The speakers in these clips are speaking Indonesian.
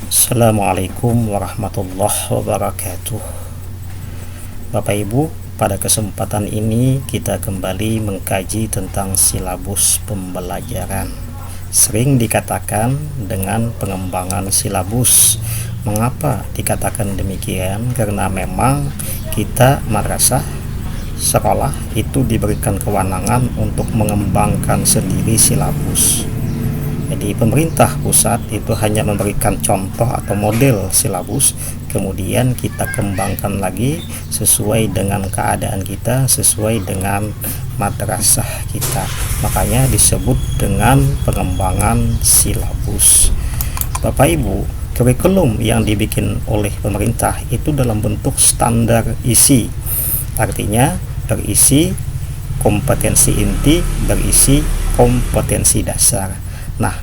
Assalamualaikum warahmatullahi wabarakatuh. Bapak Ibu, pada kesempatan ini kita kembali mengkaji tentang silabus pembelajaran. Sering dikatakan dengan pengembangan silabus. Mengapa dikatakan demikian? Karena memang kita madrasah sekolah itu diberikan kewenangan untuk mengembangkan sendiri silabus. Jadi pemerintah pusat itu hanya memberikan contoh atau model silabus, kemudian kita kembangkan lagi sesuai dengan keadaan kita, sesuai dengan madrasah kita. Makanya disebut dengan pengembangan silabus. Bapak Ibu, kurikulum yang dibikin oleh pemerintah itu dalam bentuk standar isi. Artinya berisi kompetensi inti, berisi kompetensi dasar. Nah,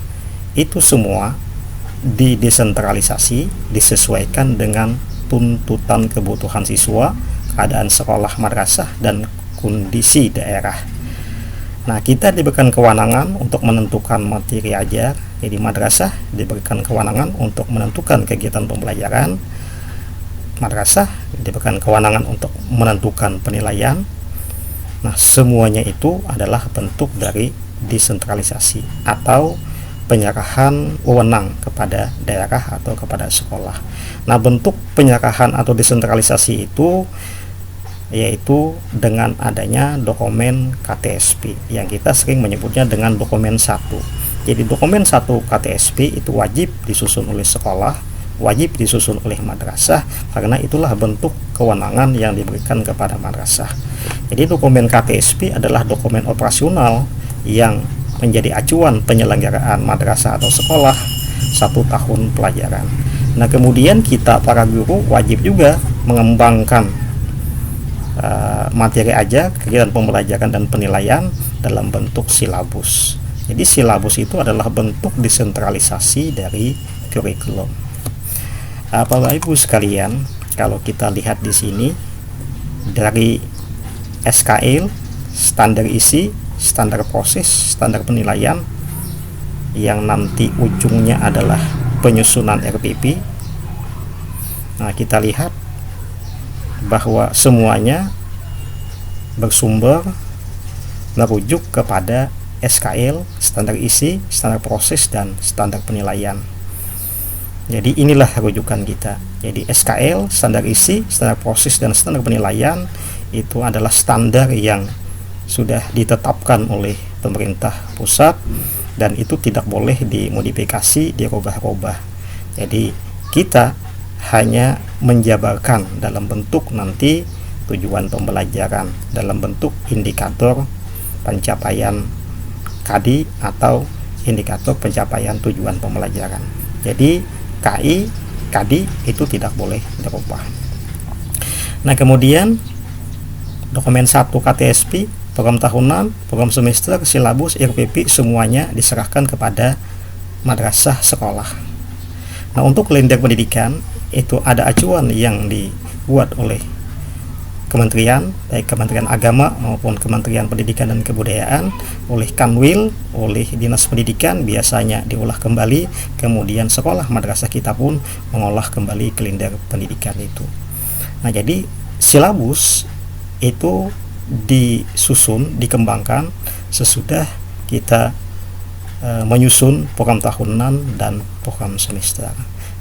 itu semua didesentralisasi, disesuaikan dengan tuntutan kebutuhan siswa, keadaan sekolah madrasah, dan kondisi daerah. Nah, kita diberikan kewenangan untuk menentukan materi ajar. Jadi madrasah diberikan kewenangan untuk menentukan kegiatan pembelajaran. Madrasah diberikan kewenangan untuk menentukan penilaian. Nah, semuanya itu adalah bentuk dari desentralisasi atau penyerahan wewenang kepada daerah atau kepada sekolah. Nah, bentuk penyerahan atau desentralisasi itu yaitu dengan adanya dokumen KTSP yang kita sering menyebutnya dengan dokumen 1. Jadi dokumen 1 KTSP itu wajib disusun oleh sekolah, wajib disusun oleh madrasah, karena itulah bentuk kewenangan yang diberikan kepada madrasah. Jadi dokumen KTSP adalah dokumen operasional yang menjadi acuan penyelenggaraan madrasah atau sekolah 1 tahun pelajaran. Nah, kemudian kita para guru wajib juga mengembangkan materi ajar, kegiatan pembelajaran dan penilaian dalam bentuk silabus. Jadi silabus itu adalah bentuk desentralisasi dari kurikulum. Bapak Ibu sekalian, kalau kita lihat di sini dari SKL, standar isi, standar proses, standar penilaian yang nanti ujungnya adalah penyusunan RPP. Nah, kita lihat bahwa semuanya bersumber merujuk kepada SKL, standar isi, standar proses, dan standar penilaian. Jadi inilah rujukan kita. Jadi SKL, standar isi, standar proses, dan standar penilaian itu adalah standar yang sudah ditetapkan oleh pemerintah pusat dan itu tidak boleh dimodifikasi, dirubah-rubah. Jadi kita hanya menjabarkan dalam bentuk nanti tujuan pembelajaran, dalam bentuk indikator pencapaian KADI atau indikator pencapaian tujuan pembelajaran. Jadi KI, KADI itu tidak boleh dirubah. Nah, kemudian dokumen 1 KTSP, program tahunan, program semester, silabus, RPP semuanya diserahkan kepada madrasah sekolah. Nah, untuk kalender pendidikan itu ada acuan yang dibuat oleh kementerian, baik Kementerian Agama maupun Kementerian Pendidikan dan Kebudayaan, oleh Kanwil, oleh Dinas Pendidikan, biasanya diolah kembali, kemudian sekolah madrasah kita pun mengolah kembali kalender pendidikan itu. Nah, jadi silabus itu disusun, dikembangkan sesudah kita menyusun program tahunan dan program semester.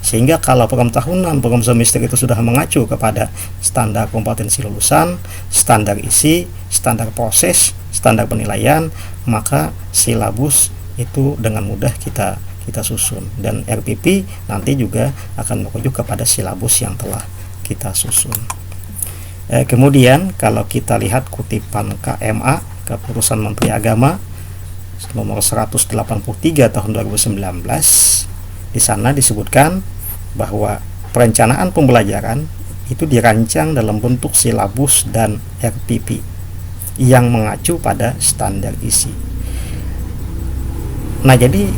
Sehingga kalau program tahunan, program semester itu sudah mengacu kepada standar kompetensi lulusan, standar isi, standar proses, standar penilaian, maka silabus itu dengan mudah kita susun, dan RPP nanti juga akan merujuk kepada silabus yang telah kita susun. Kemudian kalau kita lihat kutipan KMA, Keputusan Menteri Agama nomor 183 tahun 2019, di sana disebutkan bahwa perencanaan pembelajaran itu dirancang dalam bentuk silabus dan RPP yang mengacu pada standar isi. Nah, jadi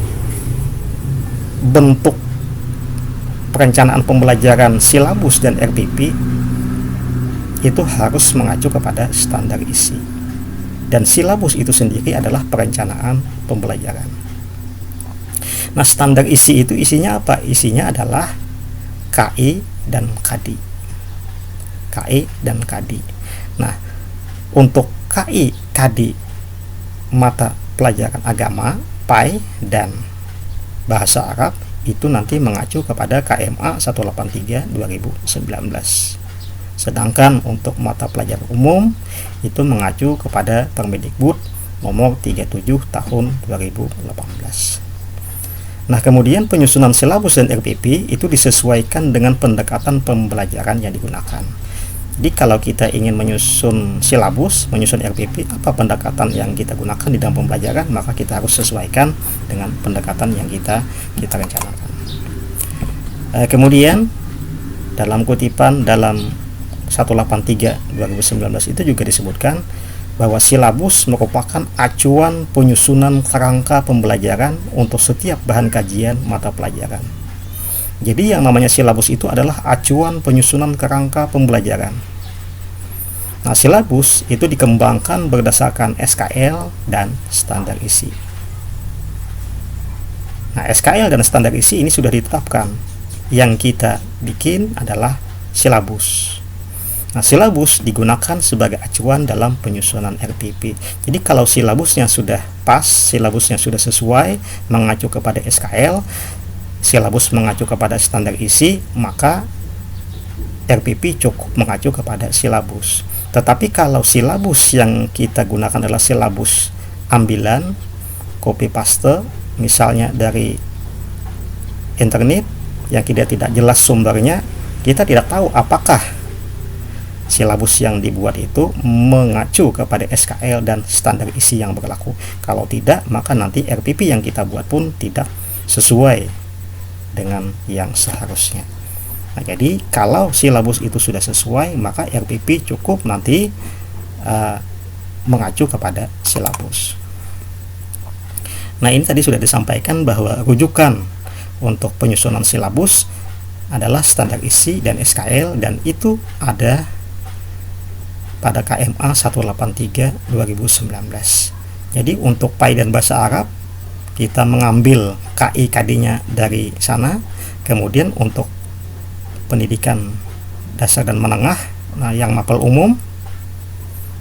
bentuk perencanaan pembelajaran silabus dan RPP itu harus mengacu kepada standar isi, dan silabus itu sendiri adalah perencanaan pembelajaran. Nah, standar isi itu isinya apa? Isinya adalah KI dan KADI. KI dan KADI. Nah, untuk KI, KADI mata pelajaran agama, PAI dan bahasa Arab itu nanti mengacu kepada KMA 183 2019. Sedangkan untuk mata pelajaran umum itu mengacu kepada Permendikbud nomor 37 tahun 2018. Nah, kemudian penyusunan silabus dan RPP itu disesuaikan dengan pendekatan pembelajaran yang digunakan. Jadi kalau kita ingin menyusun silabus, menyusun RPP, apa pendekatan yang kita gunakan di dalam pembelajaran, maka kita harus sesuaikan dengan pendekatan yang kita rencanakan. Kemudian dalam kutipan dalam 183 2019 itu juga disebutkan bahwa silabus merupakan acuan penyusunan kerangka pembelajaran untuk setiap bahan kajian mata pelajaran. Jadi yang namanya silabus itu adalah acuan penyusunan kerangka pembelajaran. Nah, silabus itu dikembangkan berdasarkan SKL dan standar isi. Nah, SKL dan standar isi ini sudah ditetapkan. Yang kita bikin adalah silabus. Nah, silabus digunakan sebagai acuan dalam penyusunan RPP. Jadi kalau silabusnya sudah pas, silabusnya sudah sesuai, mengacu kepada SKL, silabus mengacu kepada standar isi, maka RPP cukup mengacu kepada silabus. Tetapi kalau silabus yang kita gunakan adalah silabus ambilan, copy paste, misalnya dari internet, yang kita tidak jelas sumbernya, kita tidak tahu apakah silabus yang dibuat itu mengacu kepada SKL dan standar isi yang berlaku. Kalau tidak, maka nanti RPP yang kita buat pun tidak sesuai dengan yang seharusnya. Nah, jadi kalau silabus itu sudah sesuai, maka RPP cukup nanti mengacu kepada silabus. Nah, ini tadi sudah disampaikan bahwa rujukan untuk penyusunan silabus adalah standar isi dan SKL, dan itu ada pada KMA 183 2019. Jadi untuk PAI dan bahasa Arab kita mengambil KI KD-nya dari sana. Kemudian untuk pendidikan dasar dan menengah, nah yang mapel umum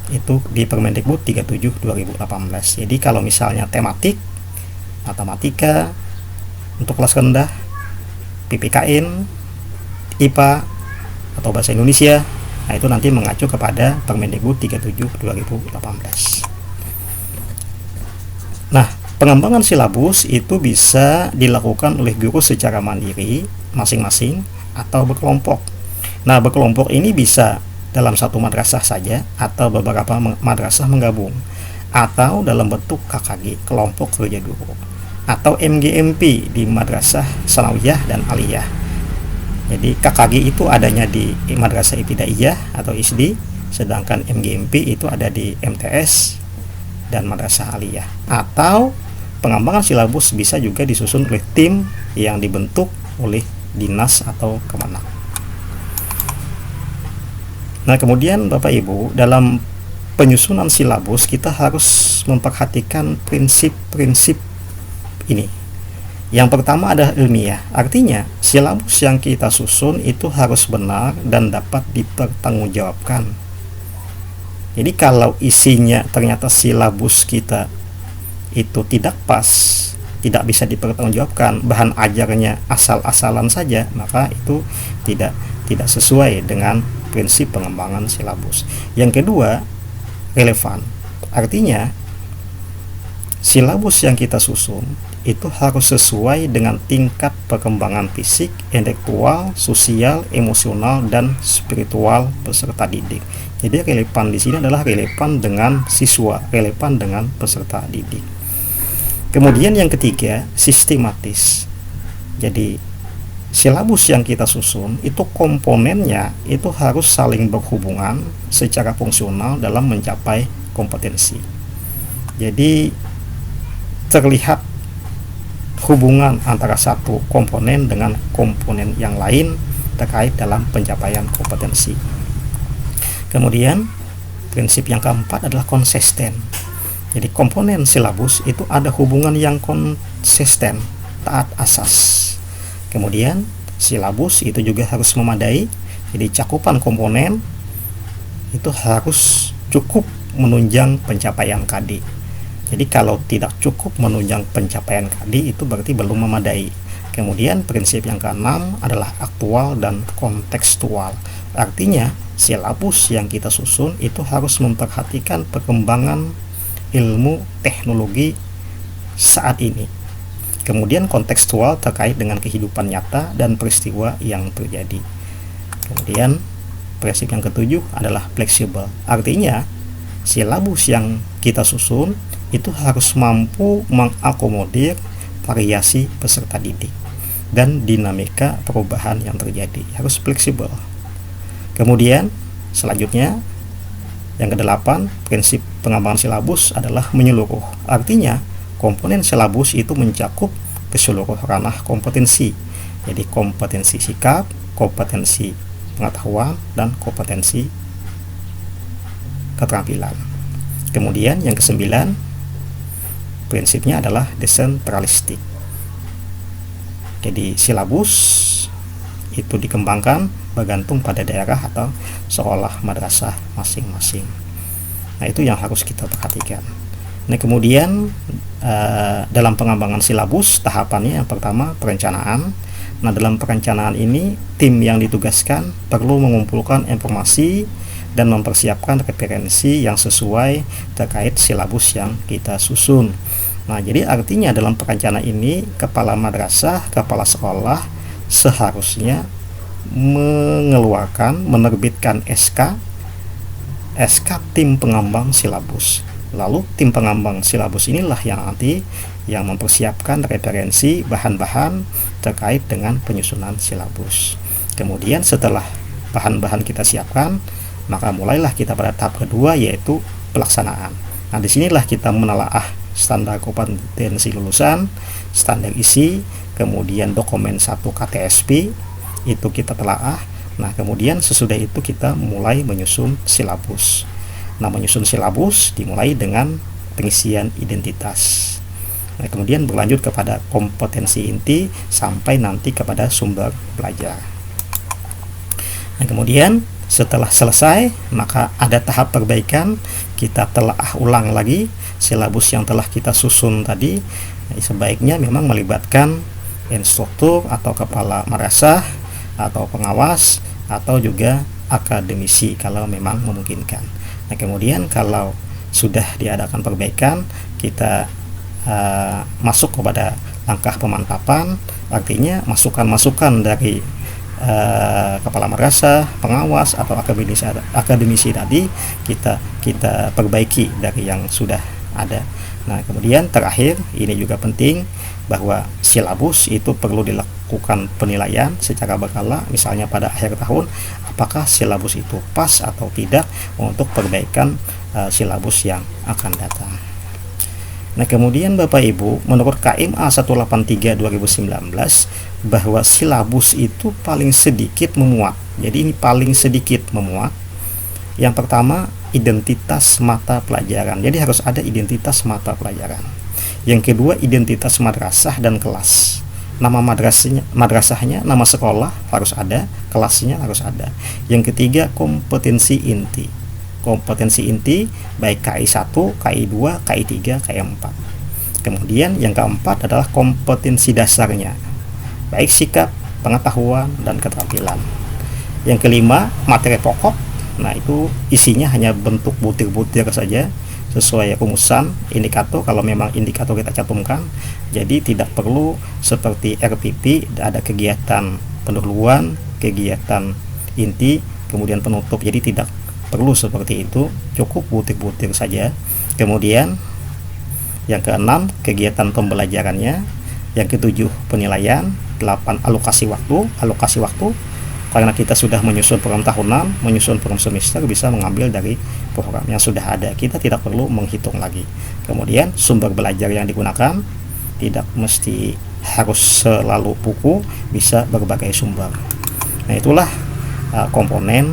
itu di Permendikbud 37 2018. Jadi kalau misalnya tematik matematika untuk kelas rendah, PPKN, IPA atau bahasa Indonesia, nah itu nanti mengacu kepada Permendikbud 37 2018. Nah, pengembangan silabus itu bisa dilakukan oleh guru secara mandiri masing-masing atau berkelompok. Nah, berkelompok ini bisa dalam satu madrasah saja atau beberapa madrasah menggabung, atau dalam bentuk KKG, kelompok kerja guru, atau MGMP di madrasah sanawiyah dan aliyah. Jadi KKG itu adanya di madrasah ibtidaiyah atau ISD, sedangkan MGMP itu ada di MTS dan madrasah aliyah. Atau pengembangan silabus bisa juga disusun oleh tim yang dibentuk oleh dinas atau kemenak. Nah, kemudian Bapak Ibu, dalam penyusunan silabus kita harus memperhatikan prinsip-prinsip ini. Yang pertama adalah ilmiah, artinya silabus yang kita susun itu harus benar dan dapat dipertanggungjawabkan. Jadi kalau isinya ternyata silabus kita itu tidak pas, tidak bisa dipertanggungjawabkan, bahan ajarnya asal-asalan saja, maka itu tidak sesuai dengan prinsip pengembangan silabus. Yang kedua, relevan, artinya silabus yang kita susun itu harus sesuai dengan tingkat perkembangan fisik, intelektual, sosial, emosional, dan spiritual peserta didik. Jadi relevan di sini adalah relevan dengan siswa, relevan dengan peserta didik. Kemudian yang ketiga, sistematis. Jadi silabus yang kita susun itu komponennya itu harus saling berhubungan secara fungsional dalam mencapai kompetensi. Jadi terlihat hubungan antara satu komponen dengan komponen yang lain terkait dalam pencapaian kompetensi. Kemudian prinsip yang keempat adalah konsisten. Jadi komponen silabus itu ada hubungan yang konsisten taat asas. Kemudian silabus itu juga harus memadai, jadi cakupan komponen itu harus cukup menunjang pencapaian KD. Jadi kalau tidak cukup menunjang pencapaian KD itu berarti belum memadai. Kemudian prinsip yang keenam adalah aktual dan kontekstual. Artinya silabus yang kita susun itu harus memperhatikan perkembangan ilmu teknologi saat ini. Kemudian kontekstual terkait dengan kehidupan nyata dan peristiwa yang terjadi. Kemudian prinsip yang ketujuh adalah fleksibel. Artinya silabus yang kita susun itu harus mampu mengakomodir variasi peserta didik dan dinamika perubahan yang terjadi, harus fleksibel. Kemudian selanjutnya yang kedelapan, prinsip pengembangan silabus adalah menyeluruh. Artinya komponen silabus itu mencakup keseluruh ranah kompetensi. Jadi kompetensi sikap, kompetensi pengetahuan, dan kompetensi keterampilan. Kemudian yang kesembilan, prinsipnya adalah desentralistik. Jadi silabus itu dikembangkan bergantung pada daerah atau sekolah madrasah masing-masing. Nah, itu yang harus kita perhatikan. Nah, kemudian dalam pengembangan silabus tahapannya yang pertama perencanaan. Nah, dalam perencanaan ini tim yang ditugaskan perlu mengumpulkan informasi dan mempersiapkan referensi yang sesuai terkait silabus yang kita susun. Nah, jadi artinya dalam perencanaan ini kepala madrasah, kepala sekolah seharusnya menerbitkan SK tim pengembang silabus. Lalu tim pengembang silabus inilah yang nanti yang mempersiapkan referensi bahan-bahan terkait dengan penyusunan silabus. Kemudian setelah bahan-bahan kita siapkan, maka mulailah kita pada tahap kedua, yaitu pelaksanaan. Nah, disinilah kita menelaah standar kompetensi lulusan, standar isi, kemudian dokumen 1 KTSP itu kita telaah. Nah, kemudian sesudah itu kita mulai menyusun silabus. Nah, menyusun silabus dimulai dengan pengisian identitas. Nah, kemudian berlanjut kepada kompetensi inti sampai nanti kepada sumber belajar. Nah, kemudian setelah selesai, maka ada tahap perbaikan. Kita telaah ulang lagi silabus yang telah kita susun tadi. Nah, sebaiknya memang melibatkan instruktur atau kepala madrasah atau pengawas atau juga akademisi kalau memang memungkinkan. Nah, kemudian kalau sudah diadakan perbaikan, kita masuk kepada langkah pemantapan. Artinya masukan-masukan dari kepala madrasah, pengawas atau akademisi tadi kita perbaiki dari yang sudah ada. Nah, kemudian terakhir ini juga penting bahwa silabus itu perlu dilakukan penilaian secara berkala, misalnya pada akhir tahun apakah silabus itu pas atau tidak untuk perbaikan silabus yang akan datang. Nah, kemudian Bapak Ibu, menurut KMA 183 2019 bahwa silabus itu paling sedikit memuat. Jadi ini paling sedikit memuat. Yang pertama, identitas mata pelajaran. Jadi harus ada identitas mata pelajaran. Yang kedua, identitas madrasah dan kelas. Nama madrasahnya, nama sekolah harus ada, kelasnya harus ada. Yang ketiga, kompetensi inti. Kompetensi inti baik KI 1, KI 2, KI 3, KI 4. Kemudian yang keempat adalah kompetensi dasarnya, baik sikap, pengetahuan, dan keterampilan. Yang kelima, materi pokok. Nah, itu isinya hanya bentuk butir-butir saja sesuai rumusan indikator kalau memang indikator kita cantumkan. Jadi tidak perlu seperti RPP ada kegiatan pendahuluan, kegiatan inti, kemudian penutup. Jadi tidak perlu seperti itu, cukup butir-butir saja. Kemudian yang keenam, kegiatan pembelajarannya. Yang ketujuh, penilaian. 8, alokasi waktu. Karena kita sudah menyusun program tahunan, menyusun program semester, bisa mengambil dari program yang sudah ada. Kita tidak perlu menghitung lagi. Kemudian sumber belajar yang digunakan tidak mesti harus selalu buku, bisa berbagai sumber. Nah, itulah komponen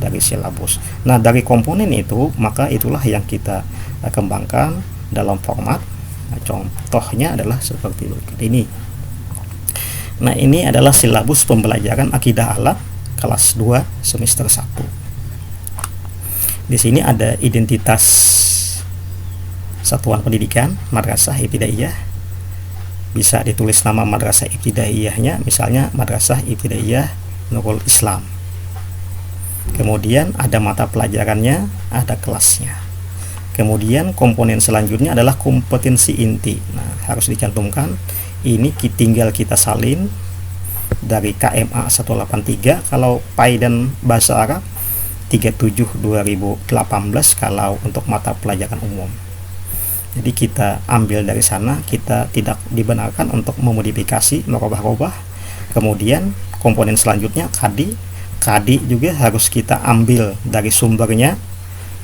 dari silabus. Nah, dari komponen itu, maka itulah yang kita kembangkan dalam format. Nah, contohnya adalah seperti berikut ini. Nah, ini adalah silabus pembelajaran akidah akhlak kelas 2 semester 1. Di sini ada identitas satuan pendidikan Madrasah Ibtidaiyah. Bisa ditulis nama Madrasah Ibtidaiyahnya, misalnya Madrasah Ibtidaiyah Nurul Islam. Kemudian ada mata pelajarannya, ada kelasnya. Kemudian komponen selanjutnya adalah kompetensi inti. Nah, harus dicantumkan. Ini tinggal kita salin dari KMA 183 kalau PAI dan bahasa Arab, 37 2018 kalau untuk mata pelajaran umum. Jadi kita ambil dari sana, kita tidak dibenarkan untuk memodifikasi, merubah-rubah. Kemudian komponen selanjutnya KADI juga harus kita ambil dari sumbernya,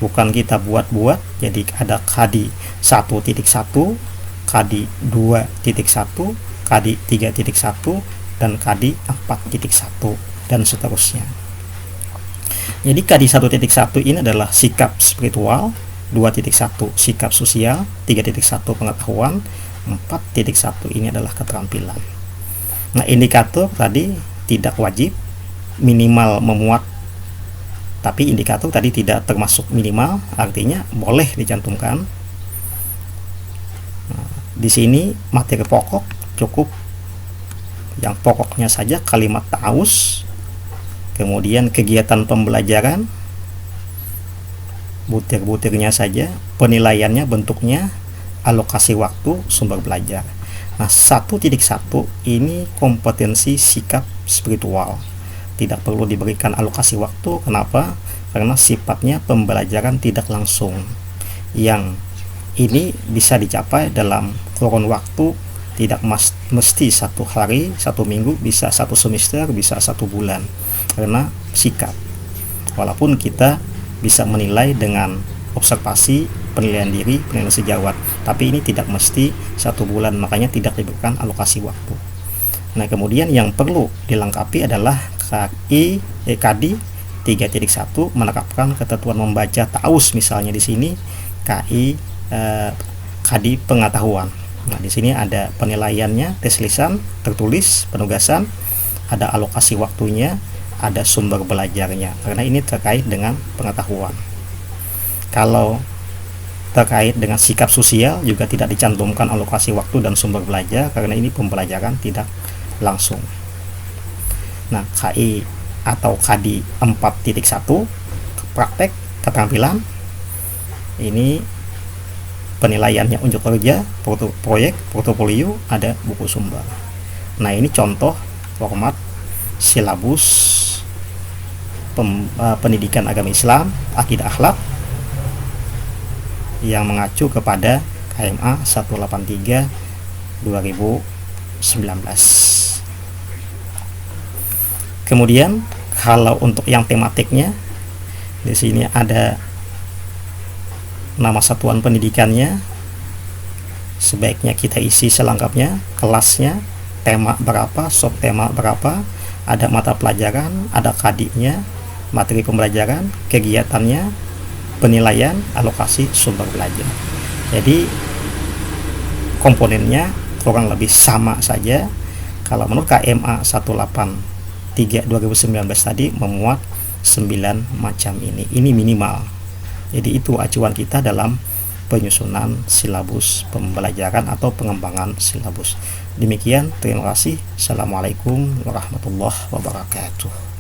bukan kita buat-buat. Jadi ada KADI 1.1, KADI 2.1, KADI 3.1, dan KADI 4.1, dan seterusnya. Jadi KADI 1.1 ini adalah sikap spiritual, 2.1 sikap sosial, 3.1 pengetahuan, 4.1 ini adalah keterampilan. Nah, indikator tadi tidak wajib, minimal memuat, tapi indikator tadi tidak termasuk minimal, artinya boleh dicantumkan. Nah, di sini materi pokok cukup yang pokoknya saja kalimat ta'awuz, kemudian kegiatan pembelajaran, butir-butirnya saja, penilaiannya, bentuknya, alokasi waktu, sumber belajar. Nah, 1.1 ini kompetensi sikap spiritual. Tidak perlu diberikan alokasi waktu. Kenapa? Karena sifatnya pembelajaran tidak langsung. Yang ini bisa dicapai dalam kurun waktu tidak mesti 1 hari, 1 minggu, bisa 1 semester, bisa 1 bulan. Karena sikap. Walaupun kita bisa menilai dengan observasi, penilaian diri, penilaian sejawat, tapi ini tidak mesti 1 bulan, makanya tidak diberikan alokasi waktu. Nah, kemudian yang perlu dilengkapi adalah KADI 3.1 menerapkan ketentuan membaca ta'awuz, misalnya di sini KADI pengetahuan. Nah, di sini ada penilaiannya, tes lisan, tertulis, penugasan, ada alokasi waktunya, ada sumber belajarnya, karena ini terkait dengan pengetahuan. Kalau terkait dengan sikap sosial juga tidak dicantumkan alokasi waktu dan sumber belajar, karena ini pembelajaran tidak langsung. Nah, KI atau KADI 4.1 praktek keterampilan, ini penilaiannya unjuk kerja, proyek, portofolio, ada buku sumber. Nah, ini contoh format silabus pendidikan agama Islam, akidah akhlak yang mengacu kepada KMA 183 2019. Kemudian kalau untuk yang tematiknya, di sini ada nama satuan pendidikannya, sebaiknya kita isi selengkapnya, kelasnya, tema berapa, subtema berapa, ada mata pelajaran, ada KADI-nya, materi pembelajaran, kegiatannya, penilaian, alokasi, sumber belajar. Jadi komponennya kurang lebih sama saja. Kalau menurut KMA 183 2019 tadi memuat 9 macam ini minimal. Jadi itu acuan kita dalam penyusunan silabus pembelajaran atau pengembangan silabus. Demikian, terima kasih. Assalamualaikum warahmatullahi wabarakatuh.